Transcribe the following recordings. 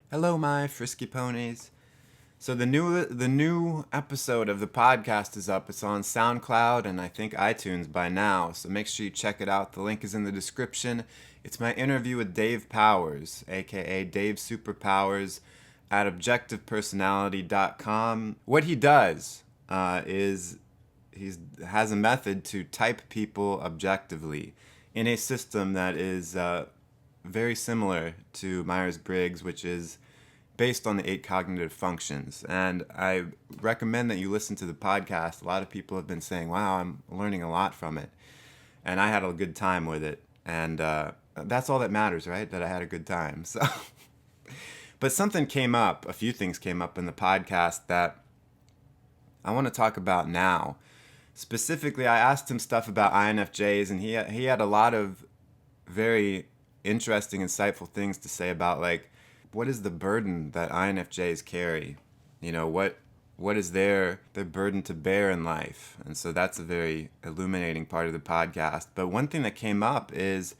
Hello, my frisky ponies. So the new episode of the podcast is up. It's on SoundCloud and I think iTunes by now. So make sure you check it out. The link is in the description. It's my interview with Dave Powers, aka DaveSuperPowers, at objectivepersonality.com. What he does is he has a method to type people objectively in a system that is very similar to Myers-Briggs, which is based on the 8 cognitive functions. And I recommend that you listen to the podcast. A lot of people have been saying, wow, I'm learning a lot from it. And I had a good time with it. And that's all that matters, right? That I had a good time. So, but something came up, a few things came up in the podcast that I want to talk about now. Specifically, I asked him stuff about INFJs, and he had a lot of very interesting, insightful things to say about, like, what is the burden that INFJs carry? You know, what is their burden to bear in life? And so that's a very illuminating part of the podcast. But one thing that came up is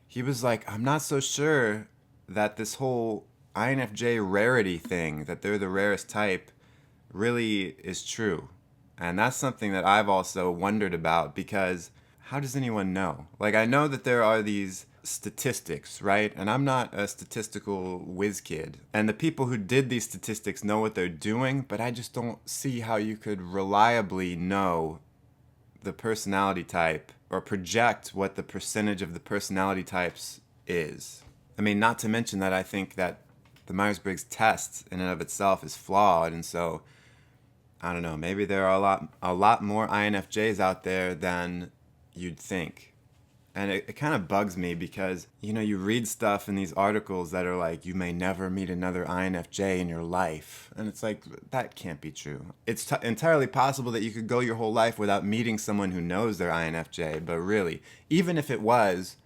he was like, I'm not so sure that this whole INFJ rarity thing, that they're the rarest type, really is true. And that's something that I've also wondered about, because how does anyone know? Like, I know that there are these statistics, right? And I'm not a statistical whiz kid. And the people who did these statistics know what they're doing, but I just don't see how you could reliably know the personality type or project what the percentage of the personality types is. I mean, not to mention that I think that the Myers-Briggs test in and of itself is flawed, and so I don't know, maybe there are a lot more INFJs out there than you'd think. And it kind of bugs me because, you know, you read stuff in these articles that are like, you may never meet another INFJ in your life. And it's like, that can't be true. It's entirely possible that you could go your whole life without meeting someone who knows they're INFJ. But really, even if it was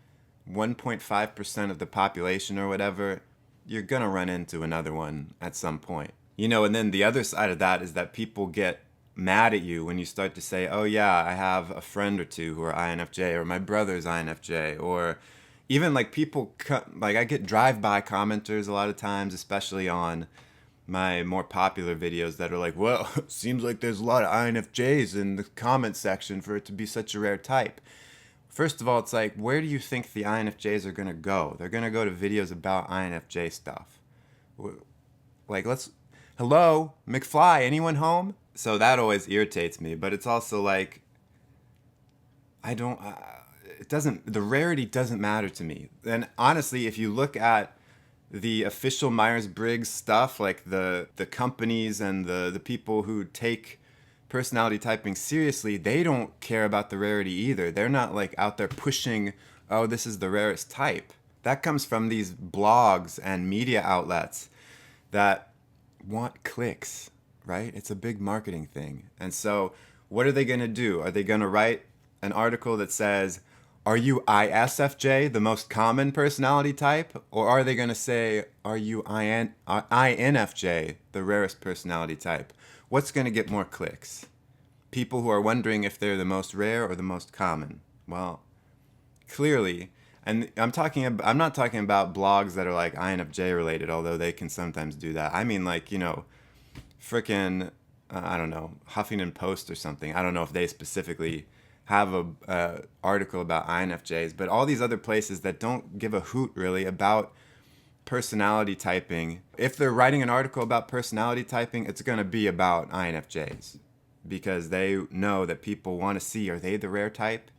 1.5% of the population or whatever, you're going to run into another one at some point. You know, and then the other side of that is that people get mad at you when you start to say, oh yeah, I have a friend or two who are INFJ, or my brother's INFJ, or even like people, like I get drive-by commenters a lot of times, especially on my more popular videos that are like, well, seems like there's a lot of INFJs in the comment section for it to be such a rare type. First of all, it's like, where do you think the INFJs are going to go? They're going to go to videos about INFJ stuff. Like, hello, McFly, anyone home? So that always irritates me, but it's also like, the rarity doesn't matter to me. And honestly, if you look at the official Myers-Briggs stuff, like the companies and the people who take personality typing seriously, they don't care about the rarity either. They're not like out there pushing, oh, this is the rarest type. That comes from these blogs and media outlets that want clicks, right? It's a big marketing thing. And so what are they going to do? Are they going to write an article that says, are you ISFJ, the most common personality type? Or are they going to say, are you INFJ, the rarest personality type? What's going to get more clicks? People who are wondering if they're the most rare or the most common. Well, clearly, and I'm not talking about blogs that are like INFJ related, although they can sometimes do that. I mean, like, you know, frickin', I don't know, Huffington Post or something. I don't know if they specifically have a article about INFJs, but all these other places that don't give a hoot really about personality typing. If they're writing an article about personality typing, it's going to be about INFJs because they know that people want to see, are they the rare type?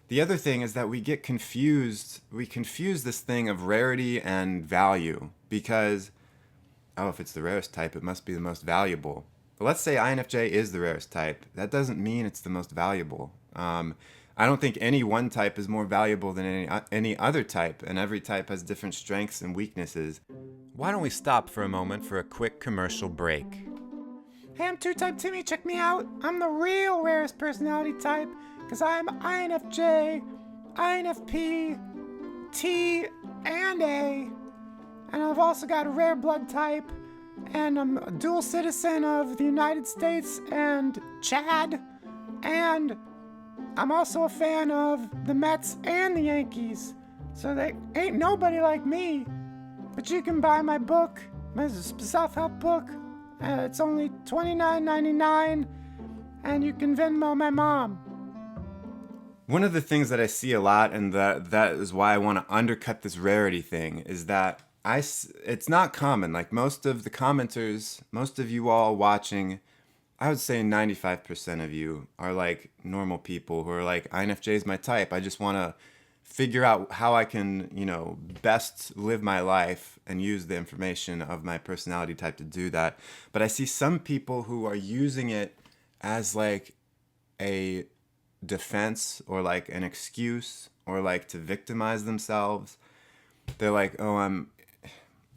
The other thing is that we get confused. We confuse this thing of rarity and value because, oh, if it's the rarest type, it must be the most valuable. But let's say INFJ is the rarest type. That doesn't mean it's the most valuable. I don't think any one type is more valuable than any other type, and every type has different strengths and weaknesses. Why don't we stop for a moment for a quick commercial break? Hey, I'm two-type Timmy, check me out. I'm the real rarest personality type, because I'm INFJ, INFP, T, and A. And I've also got a rare blood type, and I'm a dual citizen of the United States and Chad, and I'm also a fan of the Mets and the Yankees, so they ain't nobody like me. But you can buy my book, It's a self-help book. It's only $29.99, and you can Venmo my mom. One of the things that I see a lot, and that is why I want to undercut this rarity thing, is that it's not common. Like most of the commenters, most of you all watching, I would say 95% of you are like normal people who are like, INFJ is my type. I just want to figure out how I can, best live my life and use the information of my personality type to do that. But I see some people who are using it as like a defense or like an excuse or like to victimize themselves. They're like, oh,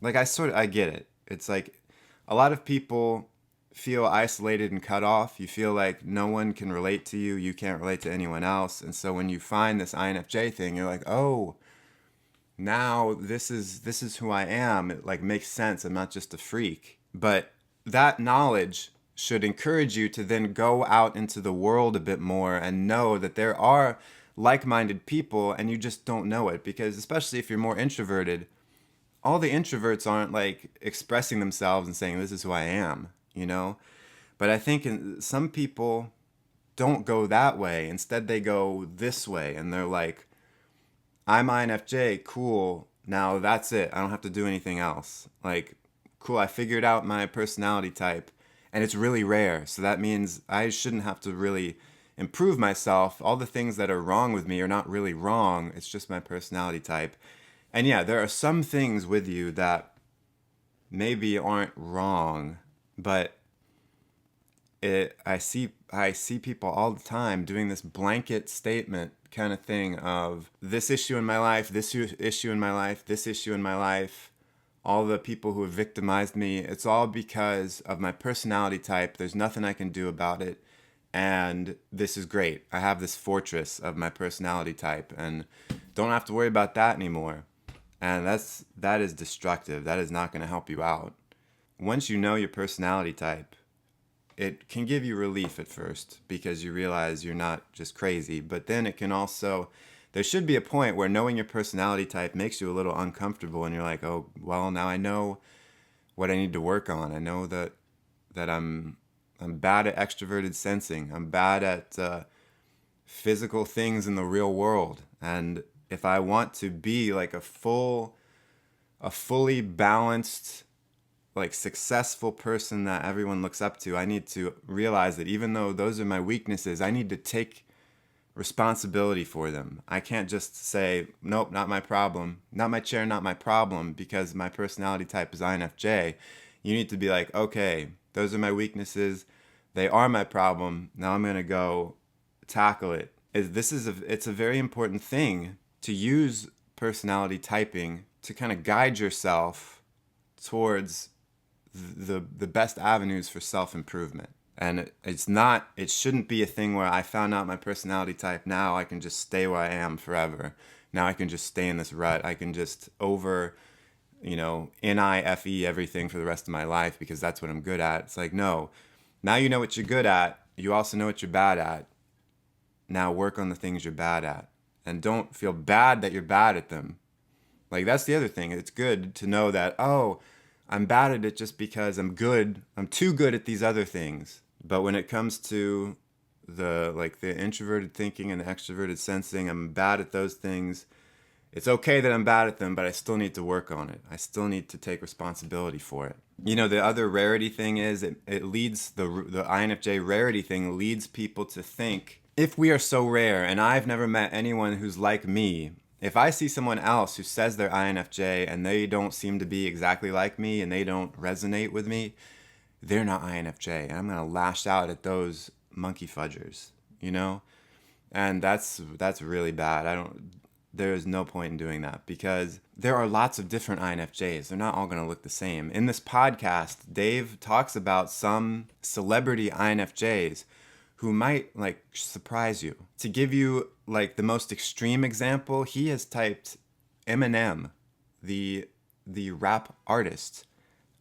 I get it. It's like a lot of people feel isolated and cut off. You feel like no one can relate to you. You can't relate to anyone else. And so when you find this INFJ thing, you're like, oh, now this is who I am. It like makes sense. I'm not just a freak. But that knowledge should encourage you to then go out into the world a bit more and know that there are like-minded people and you just don't know it. Because especially if you're more introverted, all the introverts aren't like expressing themselves and saying, this is who I am, But I think some people don't go that way. Instead, they go this way and they're like, I'm INFJ, cool. Now that's it. I don't have to do anything else. Like, cool, I figured out my personality type and it's really rare. So that means I shouldn't have to really improve myself. All the things that are wrong with me are not really wrong. It's just my personality type. And yeah, there are some things with you that maybe aren't wrong, but I see people all the time doing this blanket statement kind of thing of this issue in my life, this issue in my life, this issue in my life, all the people who have victimized me. It's all because of my personality type. There's nothing I can do about it. And this is great. I have this fortress of my personality type and don't have to worry about that anymore. And that is destructive. That is not going to help you out. Once you know your personality type, it can give you relief at first because you realize you're not just crazy. But then it can also, there should be a point where knowing your personality type makes you a little uncomfortable and you're like, oh, well, now I know what I need to work on. I know that I'm bad at extroverted sensing. I'm bad at physical things in the real world. And if I want to be like a fully balanced, like successful person that everyone looks up to, I need to realize that even though those are my weaknesses, I need to take responsibility for them. I can't just say, nope, not my problem, not my chair, not my problem, because my personality type is INFJ. You need to be like, okay, those are my weaknesses. They are my problem. Now I'm going to go tackle it. It's a very important thing to use personality typing to kind of guide yourself towards the best avenues for self-improvement. And it shouldn't be a thing where I found out my personality type, now I can just stay where I am forever. Now I can just stay in this rut. I can just NIFE everything for the rest of my life because that's what I'm good at. It's like, no, now you know what you're good at. You also know what you're bad at. Now work on the things you're bad at. And don't feel bad that you're bad at them. Like, that's the other thing. It's good to know that, oh, I'm bad at it just because I'm too good at these other things. But when it comes to the introverted thinking and the extroverted sensing, I'm bad at those things. It's okay that I'm bad at them, but I still need to work on it. I still need to take responsibility for it. The other rarity thing is it leads, the INFJ rarity thing leads people to think, if we are so rare and I've never met anyone who's like me, if I see someone else who says they're INFJ and they don't seem to be exactly like me and they don't resonate with me, they're not INFJ. And I'm going to lash out at those monkey fudgers, And that's really bad. There is no point in doing that because there are lots of different INFJs. They're not all going to look the same. In this podcast, Dave talks about some celebrity INFJs who might surprise you. To give you the most extreme example, he has typed Eminem, the rap artist,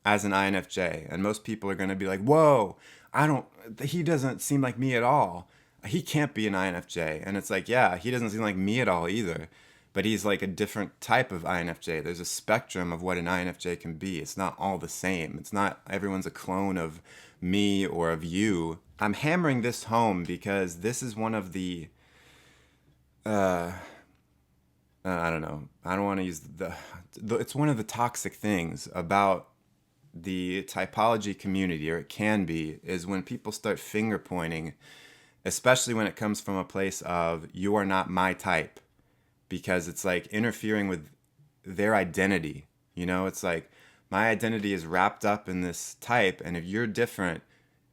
as an INFJ, and most people are going to be like, whoa, he doesn't seem like me at all. He can't be an INFJ. And it's like, yeah, he doesn't seem like me at all either. but he's like a different type of INFJ. There's a spectrum of what an INFJ can be. It's not all the same. It's not everyone's a clone of me or of you. I'm hammering this home because this is one of the I don't know. I don't want to use it's one of the toxic things about the typology community, or it can be, is when people start finger pointing, especially when it comes from a place of you are not my type, because it's like interfering with their identity. You know, it's like my identity is wrapped up in this type, and if you're different,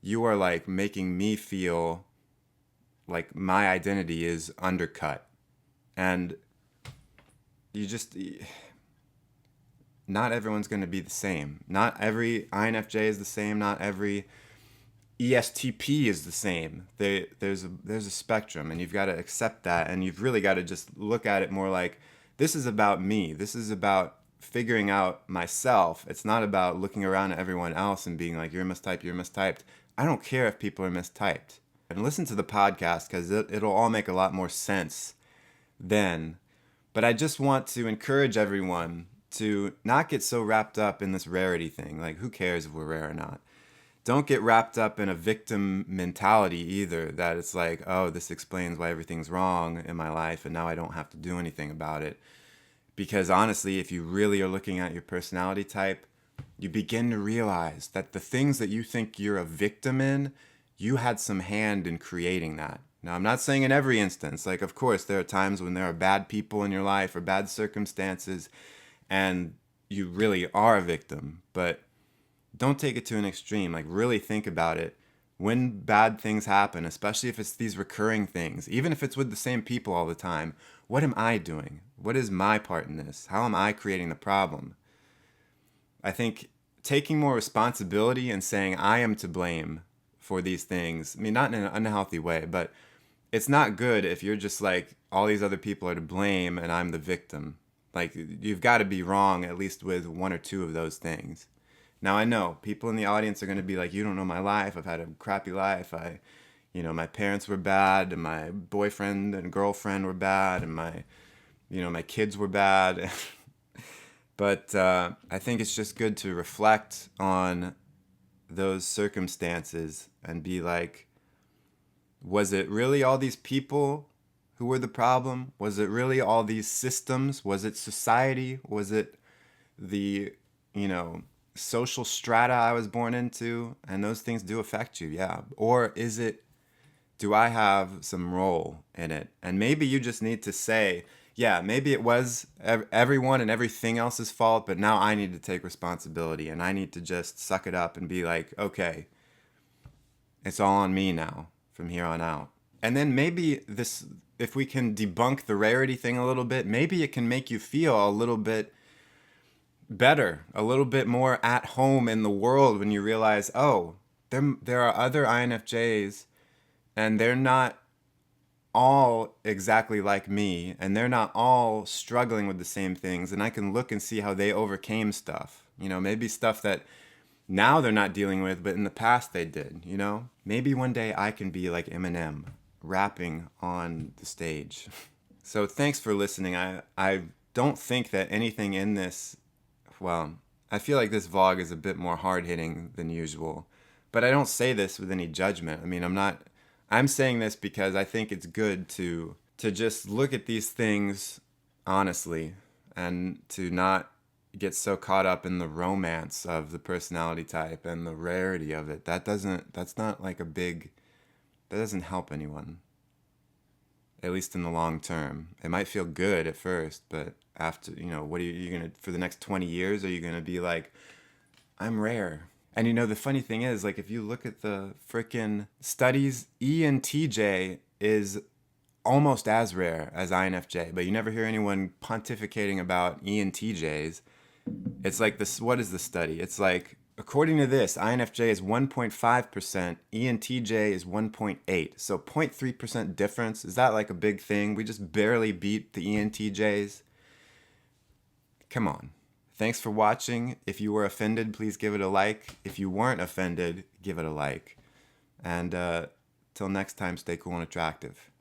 you are like making me feel like my identity is undercut. And you just, not everyone's going to be the same. Not every INFJ is the same. Not every ESTP is the same. There's a spectrum, and you've got to accept that, and you've really got to just look at it more like, this is about me. This is about figuring out myself. It's not about looking around at everyone else and being like, you're mistyped, you're mistyped. I don't care if people are mistyped. And listen to the podcast, because it'll all make a lot more sense then. But I just want to encourage everyone to not get so wrapped up in this rarity thing. Like, who cares if we're rare or not? Don't get wrapped up in a victim mentality either, that it's like, oh, this explains why everything's wrong in my life and now I don't have to do anything about it. Because honestly, if you really are looking at your personality type, you begin to realize that the things that you think you're a victim in, you had some hand in creating that. Now, I'm not saying in every instance. Like, of course, there are times when there are bad people in your life or bad circumstances, and you really are a victim. But don't take it to an extreme. Like, really think about it. When bad things happen, especially if it's these recurring things, even if it's with the same people all the time, what am I doing? What is my part in this? How am I creating the problem? I think taking more responsibility and saying I am to blame for these things, I mean, not in an unhealthy way, but it's not good if you're just like, all these other people are to blame and I'm the victim. Like, you've got to be wrong at least with one or two of those things. Now, I know people in the audience are going to be like, you don't know my life. I've had a crappy life. My parents were bad, and my boyfriend and girlfriend were bad, and my kids were bad. But I think it's just good to reflect on those circumstances and be like, was it really all these people who were the problem? Was it really all these systems? Was it society? Was it the, social strata I was born into? And those things do affect you, yeah. Or do I have some role in it? And maybe you just need to say, yeah, maybe it was everyone and everything else's fault, but now I need to take responsibility and I need to just suck it up and be like, okay, it's all on me now from here on out. And then maybe if we can debunk the rarity thing a little bit, maybe it can make you feel a little bit better, a little bit more at home in the world when you realize, oh, there are other INFJs and they're not all exactly like me, and they're not all struggling with the same things, and I can look and see how they overcame stuff. Maybe stuff that now they're not dealing with, but in the past they did, Maybe one day I can be like Eminem, rapping on the stage. So thanks for listening. I don't think that anything in this, well, I feel like this vlog is a bit more hard-hitting than usual, but I don't say this with any judgment. I mean, I'm saying this because I think it's good to just look at these things honestly and to not get so caught up in the romance of the personality type and the rarity of it. That doesn't help anyone, at least in the long term. It might feel good at first, but after, what are you going to, for the next 20 years, are you going to be like, I'm rare? And the funny thing is, like, if you look at the frickin' studies, ENTJ is almost as rare as INFJ, but you never hear anyone pontificating about ENTJs. It's like this, what is the study? It's like, according to this, INFJ is 1.5%, ENTJ is 1.8. So 0.3% difference. Is that like a big thing? We just barely beat the ENTJs. Come on. Thanks for watching. If you were offended, please give it a like. If you weren't offended, give it a like. And till next time, stay cool and attractive.